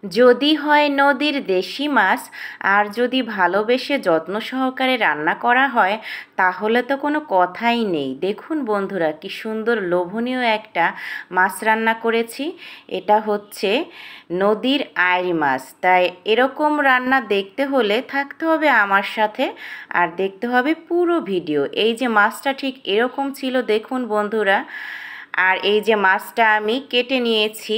যদি হয় নদীর দেশি মাছ আর যদি ভালোবেসে যত্ন সহকারে রান্না করা হয় তাহলে তো কোনো কথাই নেই। দেখুন বন্ধুরা, কি সুন্দর লোভনীয় একটা মাছ রান্না করেছি। এটা হচ্ছে নদীর আইড় মাছ। তাই এরকম রান্না দেখতে হলে থাকতে হবে আমার সাথে আর দেখতে হবে পুরো ভিডিও। এই যে মাছটা ঠিক এরকম ছিল দেখুন বন্ধুরা। আর এই যে মাছটা আমি কেটে নিয়েছি,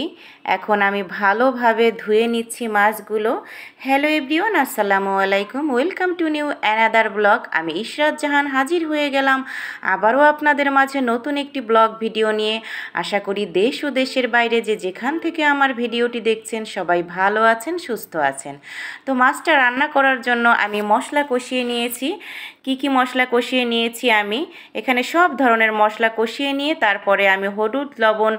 এখন আমি ভালোভাবে ধুয়ে নিচ্ছি মাছগুলো। হ্যালো এভরিওয়ান, আসসালামু আলাইকুম, welcome to new another blog. আমি ইশরাত জাহান হাজির হয়ে গেলাম আবারও আপনাদের মাঝে নতুন একটি ব্লগ ভিডিও নিয়ে। আশা করি দেশ ও দেশের বাইরে যে যেখান থেকে আমার ভিডিওটি দেখছেন সবাই ভালো আছেন, সুস্থ আছেন। তো মাছটা রান্না করার জন্য আমি মশলা কষিয়ে নিয়েছি। কি মশলা কষিয়ে নিয়েছি আমি এখানে সব ধরনের মশলা কষিয়ে নিয়ে তারপরে আমি হলুদ লবণ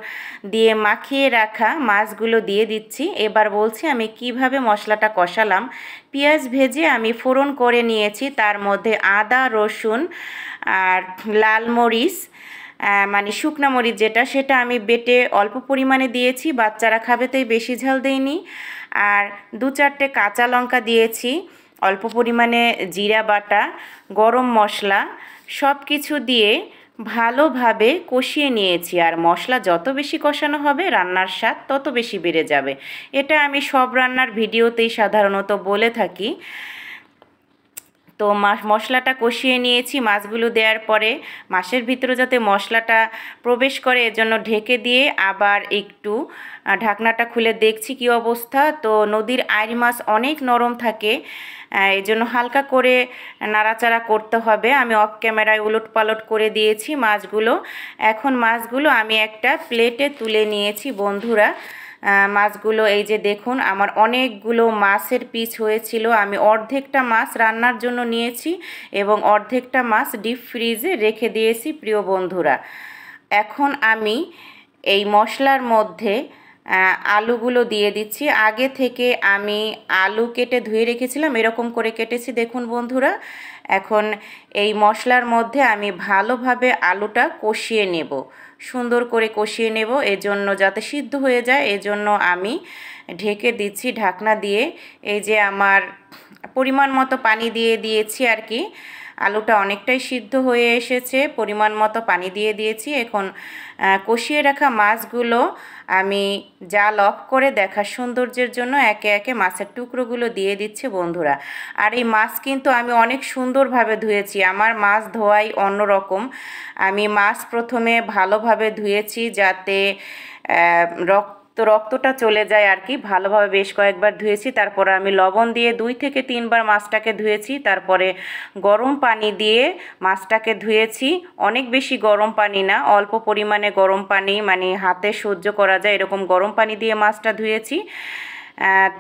দিয়ে মাখিয়ে রাখা মাছগুলো দিয়ে দিচ্ছি। এবার বলছি আমি কিভাবে মশলাটা কষালাম। পেঁয়াজ ভেজে আমি ফোড়ন করে নিয়েছি, তার মধ্যে আদা রসুন আর লাল মরিচ মানে শুকনা মরিচ যেটা, সেটা আমি বেটে অল্প পরিমাণে দিয়েছি। বাচ্চারা খাবে তাই বেশি ঝাল দেইনি। আর 2-4টে কাঁচা লঙ্কা দিয়েছি, অল্প পরিমাণে জিরা বাটা, গরম মশলা সব কিছু দিয়ে ভালোভাবে কষিয়ে নিয়েছি। আর মশলা যত বেশি কষানো হবে রান্নার স্বাদ তত বেশি বেড়ে যাবে। এটা আমি সব রান্নার ভিডিওতেই সাধারণত বলে থাকি। তো মশলাটা কষিয়ে নিয়েছি। মাছগুলো দেওয়ার পরে মাছের ভিতরে যাতে মশলাটা প্রবেশ করে এজন্য ঢেকে দিয়ে আবার একটু ঢাকনাটা খুলে দেখছি কি অবস্থা। তো নদীর আইড় মাছ অনেক নরম থাকে, এই জন্য হালকা করে নাড়াচাড়া করতে হবে। আমি অফ ক্যামেরায় উলটপালট করে দিয়েছি মাছগুলো। এখন মাছগুলো আমি একটা প্লেটে তুলে নিয়েছি বন্ধুরা। মাছগুলো এই যে দেখুন, আমার অনেকগুলো মাছের পিস হয়েছিল। আমি অর্ধেকটা মাছ রান্নার জন্য নিয়েছি এবং অর্ধেকটা মাছ ডিপ ফ্রিজে রেখে দিয়েছি প্রিয় বন্ধুরা। এখন আমি এই মশলার মধ্যে আলুগুলো দিয়ে দিচ্ছি। আগে থেকে আমি আলু কেটে ধুয়ে রেখেছিলাম, এরকম করে কেটেছি দেখুন বন্ধুরা। এখন এই মশলার মধ্যে আমি ভালোভাবে আলুটা কষিয়ে নেব, সুন্দর করে কষিয়ে নেব। এজন্য যাতে সিদ্ধ হয়ে যায় এজন্য আমি ঢেকে দিচ্ছি ঢাকনা দিয়ে। এই যে আমার পরিমাণ মতো পানি দিয়ে দিয়েছি আর কি। আলুটা অনেকটাই সিদ্ধ হয়ে এসেছে, পরিমাণ মতো পানি দিয়ে দিয়েছি। এখন কষিয়ে রাখা মাছগুলো আমি জাল অফ করে দেখার সৌন্দর্যের জন্য একে একে মাছের টুকরোগুলো দিয়ে দিচ্ছে বন্ধুরা। আর এই মাছ কিন্তু আমি অনেক সুন্দরভাবে ধুয়েছি, আমার মাছ ধোয়াই অন্যরকম। আমি মাছ প্রথমে ভালোভাবে ধুয়েছি যাতে রক্তটা চলে যায় আর কি। ভালোভাবে বেশ কয়েকবার ধুয়েছি, তারপর আমি লবণ দিয়ে 2 থেকে 3 বার মাছটাকে ধুয়েছি। তারপরে গরম পানি দিয়ে মাছটাকে ধুয়েছি। অনেক বেশি গরম পানি না, অল্প পরিমাণে গরম পানি, মানে হাতে সহ্য করা যায় এরকম গরম পানি দিয়ে মাছটা ধুয়েছি।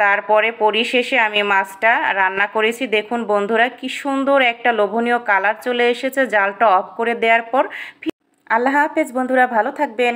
তারপরে পরিশেষে আমি মাছটা রান্না করেছি। দেখুন বন্ধুরা, কি সুন্দর একটা লোভনীয় কালার চলে এসেছে জালটা অফ করে দেওয়ার পর। আল্লাহ হাফেজ বন্ধুরা, ভালো থাকবেন।